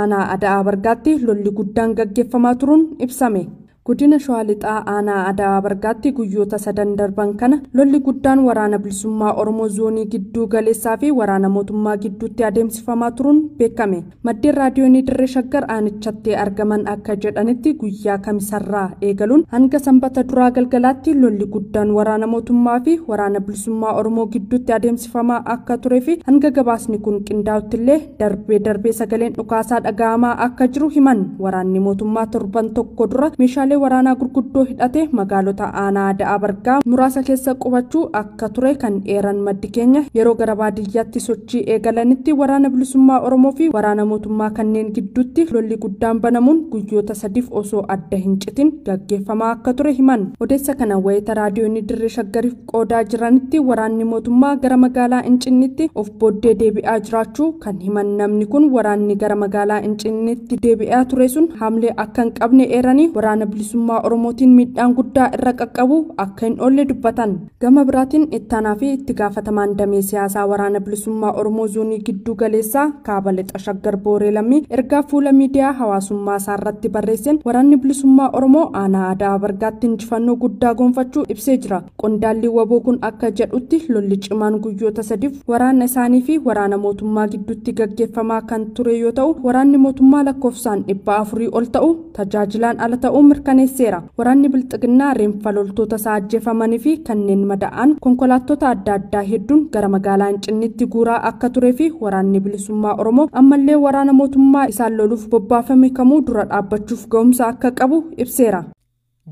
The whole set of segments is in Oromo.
aanaa Adaa Bargaatti lolli guddaan gaggeeffamaa turuun ibsame. Godina Shawaa Lixaa aanaa Adaa Bargaatti guyyoota 3 darban kana lolli guddaan waraana bilisummaa Oromoo zoonii gidduu galeessaa fi waraana mootummaa gidduutti adeemsifamaa turuun beekame. Maddeen raadiyoonii Dirree Shaggar aanichatti argaman akka jedhanitti guyyaa Kamisarraa eegaluun hanga Sanbata duraa galgalaatti lolli guddaan waraana mootummaa fi waraana bilisummaa Oromoo gidduutti adeemsifamaa akka turee fi hanga gabaasni kun qindaa'uttillee darbee sagaleen dhukaasaa dhaga'amaa akka jiru himan. Waraanni mootummaa torban tokko dura meeshaalee waraanaa gurguddoo hidhate magaalota aanaa Adaa Bargaa muraasa keessa qubachuu akka ture kan eeran maddi keenya yeroo gara baadiyyaatti sochii eegalanitti waraana bilisummaa Oromoo fi waraana mootummaa kanneen gidduutti lolli guddaan banamuun guyyoota 3 osoo adda hin citin gaggeeffamaa akka ture himan. Odeessa kana wayita raadiyoonii Dirree Shaggariif qoodaa jiranitti waraanni mootummaa gara magaalaa Incinnitti of booddee deebi'aa jiraachuu kan himan namni kun waraanni gara magaalaa Incinnitti deebi'aa ture sun hamlee akka hin qabne eeranii waraana bilisummaa Oromootiin miidhaan guddaa irra qaqqabu akka hin oolle dubbatan. Gama biraatiin ittaanaa fi itti gaafatamaan damee siyaasaa waraana bilisummaa Oromoo zoonii gidduu galeessaa Kaaba Lixa Shaggar Booree Lammii ergaa fuula miidiyaa hawaasummaa isaarratti barreesseen waraanni bilisummaa Oromoo aanaa Adaa Bargaatti injifannoo guddaa gonfachuu ibsee jira. Qondaalli waboo kun akka jedhutti lolli cimaan guyyoota 3 waraana isaanii fi waraana mootummaa gidduutti gaggeeffamaa kan ture yoo ta'u waraanni mootummaa lakkoofsaan 400 ol ta'u tajaajilaan ala ta'uu mirkaneesseera. Waraanni bilxiginnaa reeffa loltoota isaa ajjeefamanii fi kanneen madaa'an konkolaattota adda addaa hedduun gara magaalaa Incinnitti guuraa akka turee fi waraanni bilisummaa Oromoo ammallee waraana mootummaa isaan loluuf bobbaafame kamuu dura dhaabbachuuf ga'umsa akka qabu ibseera.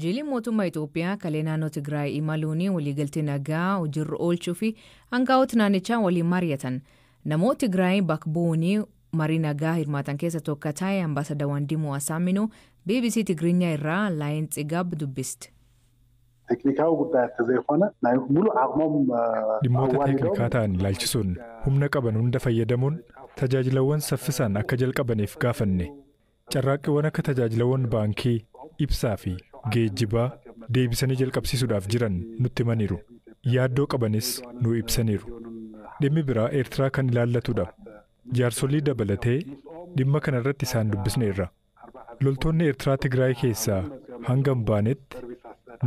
Jilli mootummaa Itoophiyaa kalee naannoo Tigraay imaluun waliigaltee nagaa hojiirra oolchuu fi aangaa'ota naannichaa waliin mari'atan. Namoota Tigraay bakka bu'uun marii nagaa hirmaatan keessa tokko ta'e Ambaasaadar Wandimoo Asaaminoo BBC Tigrinya irraa Laayin Tsigaab dubbiste. Teknikaawu guddaa akka zeekoona mulu aqmoom dhimmoota teeknikaa ta'an ilaalchisuun humna qaban hunda fayyadamuun tajaajilawwan saffisaan akka jalqabaniif gaafanne. Carraaqqiiwwan akka tajaajilawwan baankii, ibsaa fi geejjibaa deebisanii jalqabsiisuudhaaf jiran nutti himaniiru. Yaaddoo qabanis nu ibsaniiru. Dhimmi biraa Eertiraa kan ilaallatudha. Jaarsolii dabalatee dhimma kana irratti isaan dubbisneerra. Loltoonni Eertiraa Tigraay keessaa hanga hin baanetti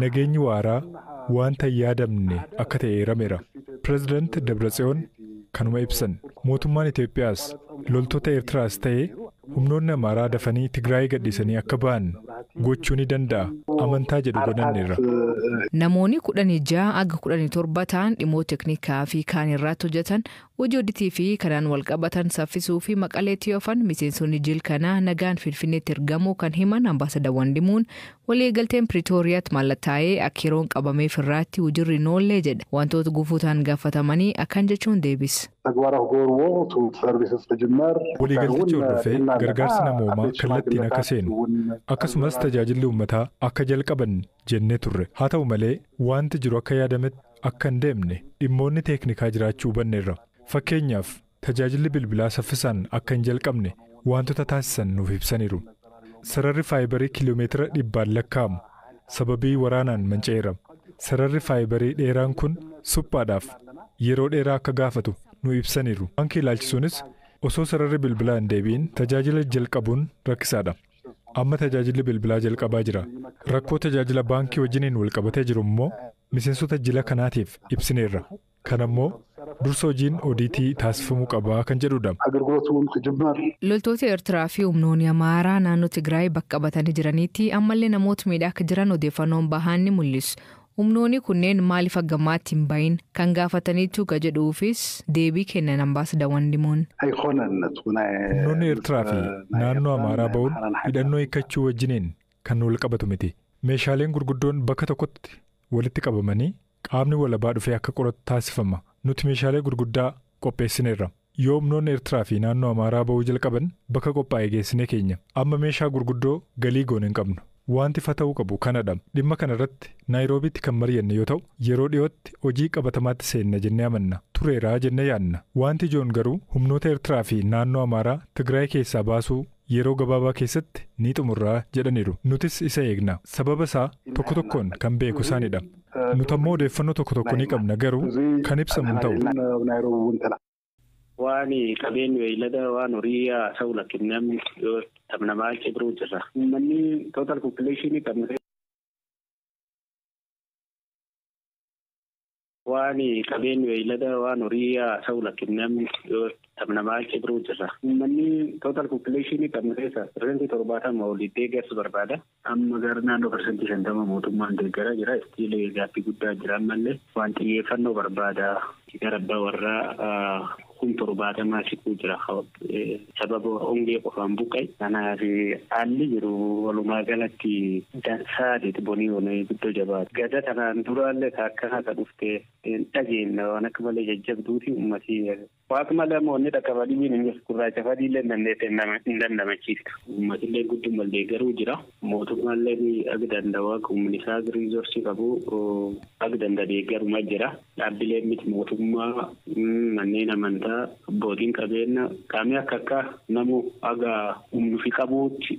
nageenyi waaraa wanta yaadamne akka ta'e eerameera. Pireezidaanti Dabratsiyoon kanuma ibsan. Mootummaan Itoophiyaas loltoota Eertiraas ta'ee humnoonni Amaaraa dafanii Tigraay gadhiisanii akka ba'an gochuu ni danda'a. Amantaa jedhu godhanneerra. Namoonni 16 aga 17 ta'an dhimmoota teknikaa fi kaan irratti hojjetan hojii hojjetii fi kanaan wal qabatan saffisuu fi maqaleetti oofan miseensonni jil kanaa nagaan Finfinneetti ergamuu kan himan Ambaasaadar Wandimuun waliigalteen Pretooriyaatti mallattaa'ee akka yeroon qabameef irratti hojiirra noollee jedha. Wantoota gufuutaan gaafatamanii akkan jechuun deebis. Waliigaltichi hordofee gargaarsi namoomaa kallattiin akka seenu akkasumas tajaajilli uummataa akka jalqaban jennee turre. Haa ta'u malee wanti jiru akka yaadametti akka hin deemne dhimmoonni teeknikaa jiraachuu hubanneerra. Fakkeenyaaf tajaajilli bilbilaa saffisaan akka hin jalqabne wantoota taasisan nuuf ibsaniiru. Sararri faayibarii kiiloomeetira 100 lakkaa'amu sababii waraanaan manca'eera. Sararri faayibarii dheeraan kun suphaadhaaf yeroo dheeraa akka gaafatu nu ibsaniiru. Baankii ilaalchisuunis osoo sararri bilbilaa hin deebiin tajaajila jalqabuun rakkisaadha. Amma tajaajilli bilbilaa jalqabaa jira. Rakkoo tajaajila baankii wajjiniin wal qabatee jiru immoo miseensota jila kanaatiif ibsineerra. Kanammoo dursa hojiin odiitii taasifamuu qabaa kan jedhudha. Loltoota Eertiraa fi humnoonni Amaaraa naannoo Tigraay bakka qabatanii jiranitti ammallee namoota miidhaa akka jiran odeeffannoon bahan ni mul'isu. Humnoonni kunneen maaliif hagammaatti hin bahin kan gaafataniitu jedhuufis deebii kennan Ambaasaadar Wandimoon. Humnoonni Eertiraa fi naannoo Amaaraa ba'uun hidhannoo hiikkachuu wajjiniin kan wal qabatu miti. Meeshaaleen gurguddoon bakka tokkotti walitti qabamanii qaamni walabaa dhufee akka qoratu taasifama. Nuti meeshaalee gurguddaa qopheessineerra. Yoo humnoonni Eertiraa fi naannoo Amaaraa ba'uu jalqaban bakka qophaa'e geessinee keenya. Amma meeshaa gurguddoo galii goone hin qabnu. Wanti fata'uu qabu kanadha. Dhimma kana irratti Naayiroobiitti kan mari'anne yoo ta'u yeroo dhiyootti hojii qabatamaatti seenna jennee amanna. Tureeraa jennee yaadna. Wanti ijoon garuu humnoota Eertiraa fi naannoo Amaaraa Tigraay keessaa baasuu yeroo gabaabaa keessatti ni xumurraa jedhaniiru. Nutis isa eegna. Sababa isaa tokko tokkoon kan beeku isaanidha. Nuti ammoo odeeffannoo tokko tokko ni qabna garuu kan ibsamu hin ta'u. واني كابين ويلدا وانوريا سولا كنام تمنا ما كبروا جرا مني total population كم واني كابين ويلدا وانوريا سولا كنام تمنا ما كبروا جرا مني total population كم ريسا رنتي ترباتا مولي ديجر سبربادا أما غيرنا نو percentage عندما موتومان ديجرا جرا استيل جاتي قدا جرا مالي وانتي يفنو بربادا كربا ورا kun torbaata maasiku jira sababa ongee qofaan buqqa'e kanaaf haalli jiru walumaa galatti dansaadheeti bonii onee guddoo jabaatu gada tanaan duraallee akkana ka dhufte dhageenna waan akka malee jajjabduuti uummatii waaquma lamoonni dhaqqabanii inni gurraacha fadiillee dandeette hin dandamachiiftu uummatillee guddummallee garuu jira mootummaallee akka danda'aa koominisaa riizorsii qabu akka danda'ee garuma jira dhaabbileen miti mootummaa manneen amantaa abbootiin qabeenya qaamni akka namu aga humnufi qabuutti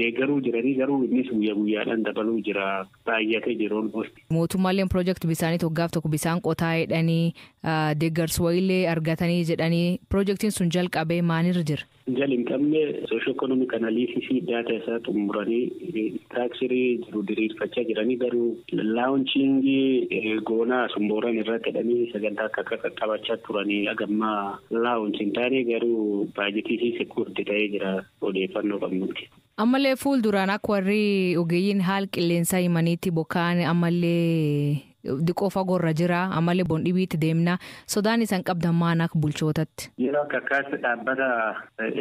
deeggaruu jiranii garuu innis guyyaadhaan dabaluu jira baay'atee jiru olmost. Mootummaaleen piroojeektii bisaanii tokkaaf tokko bisaan qotaa jedhanii deeggarsa wayiillee argatanii jedhanii piroojeektiin sun jalqabee maalirra jira? Jalin qabne soosho-ekonomik analiisisii daata isaa xumuranii taaksirii jiru diriirfachaa jiranii garuu laawunchiingii goonaa sumbooran irratti jedhanii sagantaa akka qaqqabachaa turanii agammaa laawunchiin taanee garuu baajetii sekurti ta'ee jira odeeffannoo qabnutti. Ammallee fuulduraan akka warri ogeeyyiin haal qilleensaa himaniitti bokkaan ammallee diqoo fagoorra jira ammallee bondhibiitti deemna sodaan isaan qabdan maan akka bulchootatti. Yeroo akka akkaas dhaabbata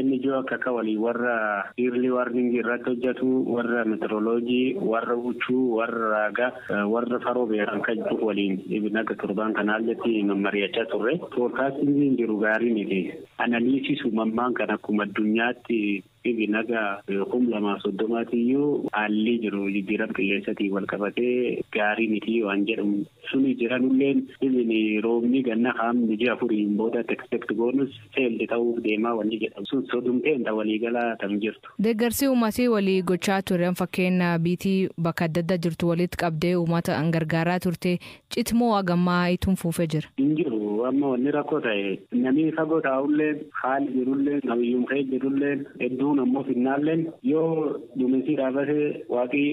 inni ijoo akka walii warra early warning irratti hojjetu warra meteoroloojii warra huccuu warra raagaa warra faroo beekan kan jiru waliin ibn akka turbaan kanaalletti mari'achaa turre foorkaastingiin jiru gaarii miti analiisisu mammaan kan akkuma addunyaatti ibn akka 2030 haalli jiru jijjiirama qilleensatiin wal qabatee gaarii miti waan jedhamu suni jiranulleen ibn roobni ganna haamni ji'a furiin booda expect bonus seeldi ta'uuf deemaa wanni jedhamu sun sodumteen waliigalaa tam jirtu. Deeggarsi uummatii walii gochaa turan fakkeenya biitii bakka adda addaa jirtu walitti qabdee uummata an gargaaraa turte citmoo agammaa ituun fuufee jira. Hin jiru amma wanni rakkoo ta'e namni fagoo taa'ullee haali jirullee nabiyyuun ka'e jirullee hedduun ammoo finnaalleen yoo duumesii dhaabatee waaqii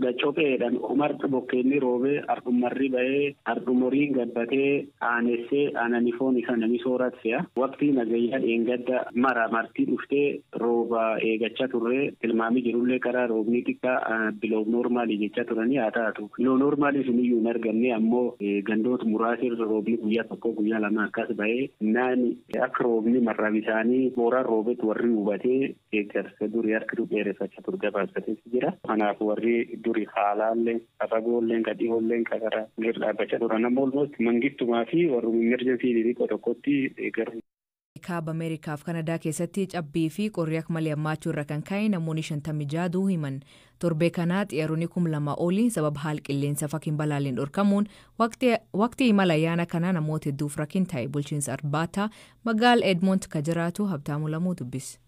gaccopeedhaan umarti bokkeenni roobee ardummarri ba'ee ardumoriin gabbatee aanessee aanani foon isa nami soorat fe'a waqtii nagayyaa dheengadda mara martii dhuftee rooba eegachaa turre tilmaamii jirullee karaa roobni xiqqaa biloo noormaalii jechaa turanii haa taatu biloo noormaalii suniyyuu hin arganne ammoo gandoota muraasirra roobni guyyaa tokko guyyaa lama akkas ba'ee naani akka roobni marra bisaanii booraan roobetti warri hubatee deeggarsa durii harka dheereffachaa ture gabaabsatees jira kanaaf warri duri haalaallee afagolleen gadhiiolleen kakara mirga dhaabbachaa turan amma olmost mangittumaa fi warri emerjensii xixiqqoo tokkotti deeggaru. Kaaba Ameerikaaf Kanadaa keessatti cabbii fi qorri akka malee hammaachuu irra kan ka'e namoonni 56 himan torbee kanaa xiyyaaronni 2,000 olii sababa haal qilleensa fakkiin balaaleen dhorkamuun waqtii imala ayyaana kanaa namoota hedduuf rakkin ta'e bulchiinsa Arbaataa magaala Edmont ka jiraatu Habtaamuu Lamuu dubbise.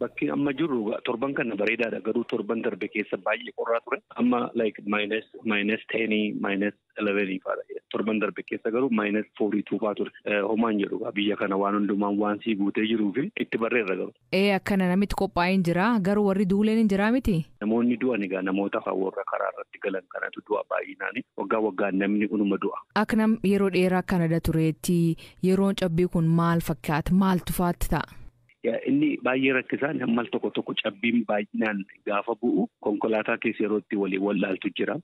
Bakki amma jiru torban kana bareedaadha garuu torban darbe keessa baay'ee qorraa ture amma like minus 10 minus 11 faadha torban darbe keessa garuu minus 42 faa ture homaan jedhu biyya kana waan hundumaan waan sii guutee jiruu fi itti barreerra garuu. Akkana namitti qophaa'een jira garuu warri duuleen hin jiraa miti. Namoonni du'an egaa namoota warra karaa irratti galan kanatu du'a baay'inaani waggaan namni unuma du'a. Akka nam yeroo dheeraa Kanada tureetti yeroon cabbii kun maal fakkaata maaltu faatti ta'a? Inni baay'ee rakkisaan hammal tokko cabbiin baay'inaan gaafa bu'u konkolaataa keessa yerootti waliin wallaaltu jira.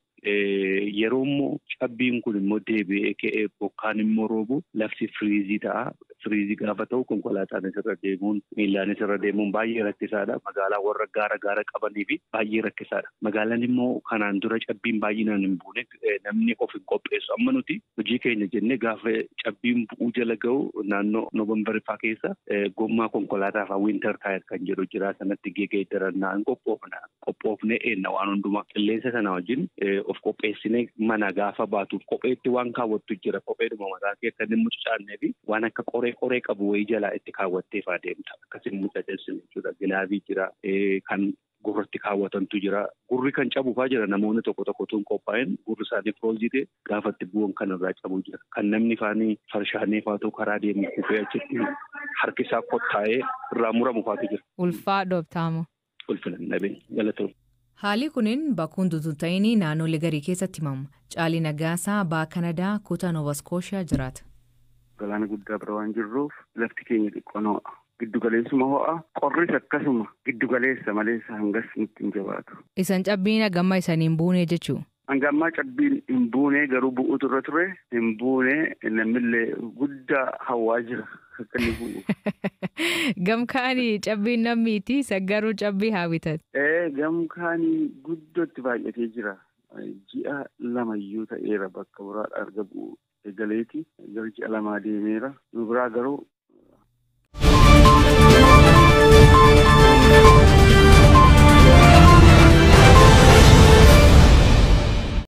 Yeroo immoo cabbiin kun immoo deebi'ee ka'ee bokkaan immoo roobu lafti firiizii ta'a. Firiizii gaafa ta'u konkolaataan isirra deemuun miillaan isirra deemuun baay'ee rakkisaadha. Magaalaa warra gaara qabanii fi baay'ee rakkisaadha. Magaalaan immoo kanaan dura cabbiin baay'inaan hin buune namni of hin qopheessu. Amma nuti hojii keenya jennee gaafa cabbiin bu'uu jala ga'u naannoo Noovembar fa'aa keessa gommaa konkolaataa fa'aa winter taayir kan jedhu jira sanatti geeddarannaa hin qophoofne eenna waan hundumaa qilleensa sana wajjin of qopheessine mana gaafa baatuuf kopheetti waan kaawwattu jira kopheedhuma mataa kee akka inni mucucaannee fi waan akka qoree qabu wayii jalaa itti kaawwattee fa'aa deemta akkasiin mucaceessin jechuudha gilaavii jira kan gurratti kaawwatantu jira. Gurri kan cabufaa jira namoonni tokko tun qophaa'in gurri isaanii firoozite gaafatti bu'uun kanarraa cabuu jira. Kan namni faanii farshaanee faatu karaa deemu kufee achitti harki isaa kottaa'ee irraa muramu faatu jira. Ulfaa dhoobtaamu. Ulfinan dhabee galatoom. Haalli kunin bakkuun tututa'inii naannolee garii keessatti himamu. Caalii Nagaasaa baa Kanadaa kutaa Noova Skooshiyaa jiraata. Galaana guddaa bira waan jirruuf lafti keenya xiqqoon giddugaleessuma ho'a qorris akkasuma giddugaleessa maleessa hangas nutti hin jabaatu. Isan cabbiin hagamma isanii hin buune jechuu? Hangammaa cabbiin hin buune garuu bu'uutu irra ture hin buune namnillee guddaa hawaa jira akka inni bu'u. Gamkaanii cabbiin nammiiti saggaruu cabbii haawitan. Gamkaanii guddootti baay'atee jira. Ji'a lamayyuu ta'eera bakka biraadha arga bu'u. Eegaleeti gara ji'a lamaa deemeera. Nu biraa garuu